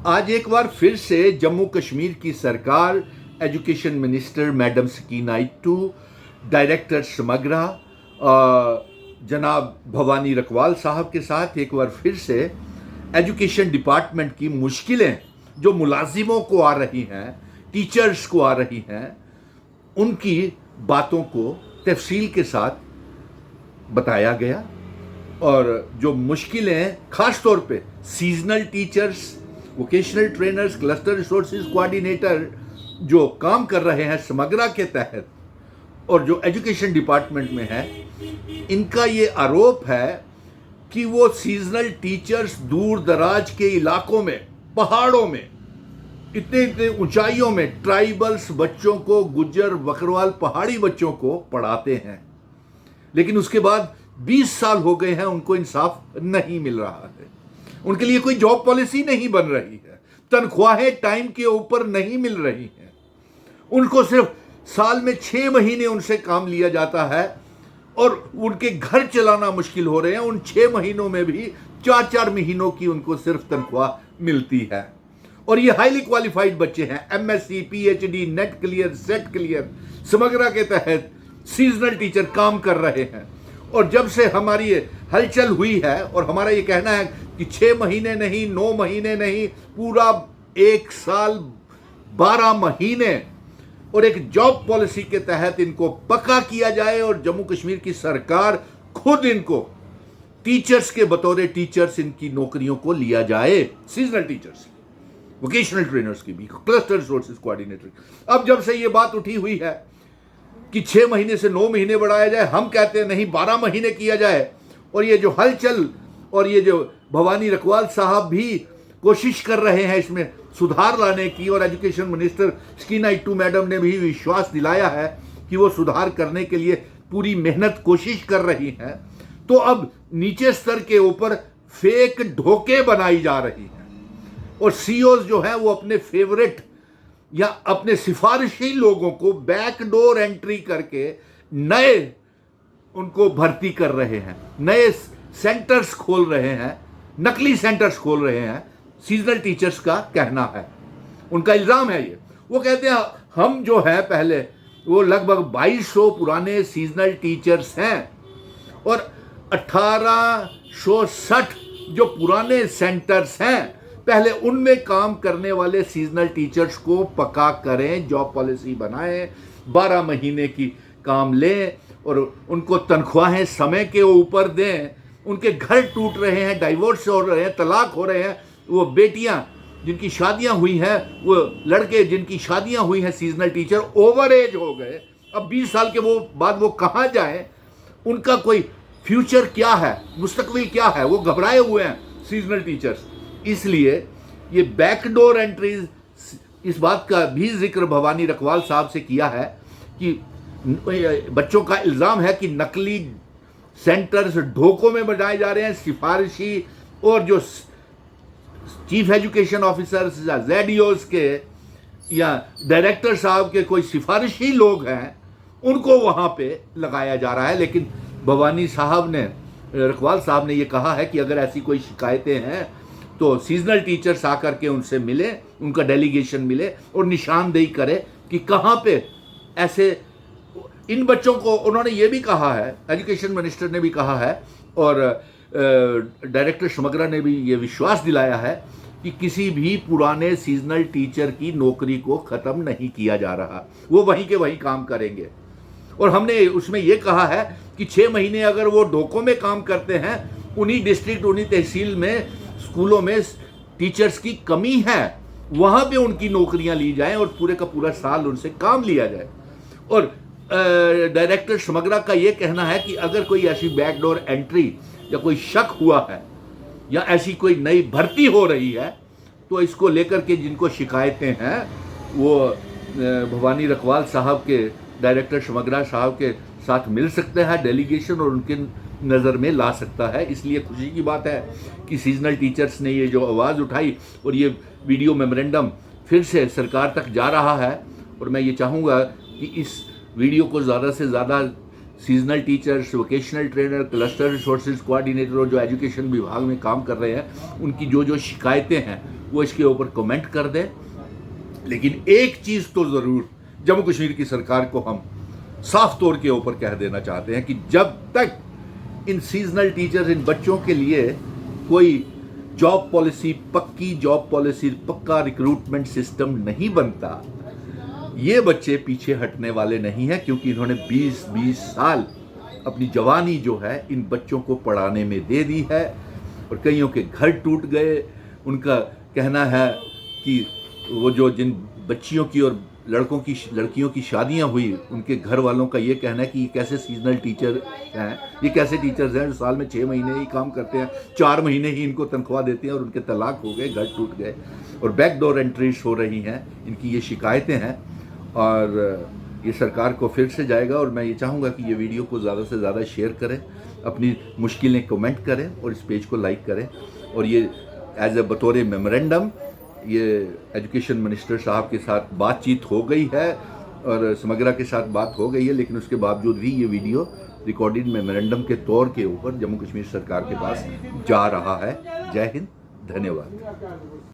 आज एक बार फिर से जम्मू कश्मीर की सरकार, education minister madam Sakina Itoo, director Samagra जनाब भवानी रकवाल साहब के साथ एक बार फिर से एजुकेशन डिपार्टमेंट की मुश्किलें जो मुलाजिमों को आ रही हैं, टीचर्स को आ रही हैं, उनकी बातों को तफसील के साथ बताया गया। और जो मुश्किलें खास तौर पे seasonal teachers, vocational trainers, cluster resources coordinator जो काम कर रहे हैं समग्रा के तहत और जो एजुकेशन डिपार्टमेंट में है, इनका ये आरोप है कि वो सीजनल टीचर्स दूर दराज के इलाकों में, पहाड़ों में, इतने इतने ऊंचाइयों में ट्राइबल्स बच्चों को, गुज्जर बकरवाल पहाड़ी बच्चों को पढ़ाते हैं, लेकिन उसके बाद 20 साल हो गए हैं, उनको इंसाफ नहीं मिल रहा है। उनके लिए कोई जॉब पॉलिसी नहीं बन रही है, तनख्वाहें टाइम के ऊपर नहीं मिल रही हैं, उनको सिर्फ साल में 6 महीने उनसे काम लिया जाता है और उनके घर चलाना मुश्किल हो रहे हैं। उन 6 महीनों में भी 4-4 महीनों की उनको सिर्फ तनख्वाह मिलती है। और ये हाईली क्वालिफाइड बच्चे हैं, MSc, PhD, NET clear, SET clear, Samagra के तहत सीजनल टीचर काम कर रहे हैं। और जब से हमारी ये हलचल हुई है, और हमारा ये कहना है कि 6 महीने नहीं, 9 महीने नहीं, पूरा 1 साल 12 महीने और एक जॉब पॉलिसी के तहत इनको पक्का किया जाए और जम्मू कश्मीर की सरकार खुद इनको टीचर्स के बतौर टीचर्स इनकी नौकरियों को लिया जाए, सीजनल टीचर्स, वोकेशनल ट्रेनर्स की भी, क्लस्टर रिसोर्सेज कोऑर्डिनेटर। अब जब से ये बात उठी हुई है कि 6 महीने से 9 महीने बढ़ाया जाए, हम कहते हैं नहीं, 12 महीने किया जाए। और ये जो हलचल और ये जो भवानी रकवाल साहब भी कोशिश कर रहे हैं इसमें सुधार लाने की, और education minister Sakina it to madam ने भी विश्वास दिलाया है कि वो सुधार करने के लिए पूरी मेहनत कोशिश कर रही हैं, तो अब नीचे स्तर के ऊपर फेक ढोके बनाई जा रही हैं और सीओज जो है वो अपने फेवरेट या अपने सिफारिशी लोगों को बैकडोर एंट्री करके नए उनको भर्ती कर रहे हैं, नए सेंटर्स खोल रहे हैं, नकली सेंटर्स खोल रहे हैं, सीजनल टीचर्स का कहना है, उनका इल्जाम है ये। वो कहते हैं हम जो है पहले वो लगभग 2200 पुराने सीजनल टीचर्स हैं और 1860 जो पुराने सेंटर्स हैं, पहले उनमें काम करने वाले सीजनल टीचर्स को पक्का करें, जॉब पॉलिसी बनाएं, 12 महीने की काम लें और उनको तनख्वाहें समय के ऊपर दें। उनके घर टूट रहे हैं, डाइवोर्स हो रहे हैं, तलाक हो रहे हैं, वो बेटियां जिनकी शादियां हुई हैं, वो लड़के जिनकी शादियां हुई हैं, सीजनल टीचर ओवर एज हो गए, अब 20 साल के बाद वो कहाँ जाएं, उनका कोई फ्यूचर क्या है, मुस्तकबिल क्या है, वो घबराए हुए हैं सीजनल टीचर्स। इसलिए ये बैकडोर एंट्रीज, इस बात का भी जिक्र भवानी रकवाल साहब से किया है कि बच्चों का इल्ज़ाम है कि नकली सेंटर्स ढोकों में बनाए जा रहे हैं, सिफारिशी और जो चीफ एजुकेशन ऑफिसर्स या जेडीओस के या डायरेक्टर साहब के कोई सिफारिशी लोग हैं, उनको वहाँ पे लगाया जा रहा है। लेकिन भवानी साहब ने, रकवाल साहब ने ये कहा है कि अगर ऐसी कोई शिकायतें हैं तो सीजनल टीचर्स आकर के उनसे मिले, उनका डेलीगेशन मिले और निशानदेही करे कि कहाँ पे ऐसे इन बच्चों को। उन्होंने ये भी कहा है, एजुकेशन मिनिस्टर ने भी कहा है और डायरेक्टर समग्रा ने भी ये विश्वास दिलाया है कि किसी भी पुराने सीजनल टीचर की नौकरी को ख़त्म नहीं किया जा रहा, वो वहीं के वहीं काम करेंगे। और हमने उसमें ये कहा है कि 6 महीने अगर वो ढोकों में काम करते हैं, उन्हीं डिस्ट्रिक्ट, उन्हीं तहसील में, स्कूलों में टीचर्स की कमी है, वहाँ पे उनकी नौकरियाँ ली जाएं और पूरे का पूरा साल उनसे काम लिया जाए। और डायरेक्टर समग्रा का ये कहना है कि अगर कोई ऐसी बैकडोर एंट्री या कोई शक हुआ है या ऐसी कोई नई भर्ती हो रही है, तो इसको लेकर के जिनको शिकायतें हैं वो भवानी रकवाल साहब के, डायरेक्टर समग्रा साहब के साथ मिल सकते हैं डेलीगेशन और उनके नज़र में ला सकता है। इसलिए खुशी की बात है कि सीजनल टीचर्स ने ये जो आवाज़ उठाई और ये वीडियो मेमोरेंडम फिर से सरकार तक जा रहा है। और मैं ये चाहूँगा कि इस वीडियो को ज़्यादा से ज़्यादा seasonal teachers, vocational trainer, cluster resources coordinator और जो एजुकेशन विभाग में काम कर रहे हैं, उनकी जो जो शिकायतें हैं वो इसके ऊपर कमेंट कर दें। लेकिन एक चीज़ तो ज़रूर जम्मू कश्मीर की सरकार को हम साफ तौर के ऊपर कह देना चाहते हैं कि जब तक इन सीजनल टीचर्स, इन बच्चों के लिए कोई जॉब पॉलिसी, पक्की जॉब पॉलिसी, पक्का रिक्रूटमेंट सिस्टम नहीं बनता, ये बच्चे पीछे हटने वाले नहीं हैं, क्योंकि इन्होंने 20-20 साल अपनी जवानी जो है इन बच्चों को पढ़ाने में दे दी है। और कईयों के घर टूट गए। उनका कहना है कि वो जो जिन बच्चियों की और लड़कियों की शादियां हुई, उनके घर वालों का ये कहना है कि ये कैसे सीजनल टीचर हैं, ये कैसे टीचर्स हैं जो साल में 6 महीने ही काम करते हैं, 4 महीने ही इनको तनख्वाह देते हैं और उनके तलाक हो गए, घर टूट गए और बैकडोर एंट्रीज हो रही हैं। इनकी ये शिकायतें हैं और ये सरकार को फिर से जाएगा। और मैं ये चाहूँगा कि ये वीडियो को ज़्यादा से ज़्यादा शेयर करें, अपनी मुश्किलें कमेंट करें और इस पेज को लाइक करें। और ये एज ए बतौर मेमोरेंडम ये एजुकेशन मिनिस्टर साहब के साथ बातचीत हो गई है और समग्रा के साथ बात हो गई है, लेकिन उसके बावजूद भी ये वीडियो रिकॉर्डेड मेमोरेंडम के तौर के ऊपर जम्मू कश्मीर सरकार के पास जा रहा है। जय हिंद, धन्यवाद।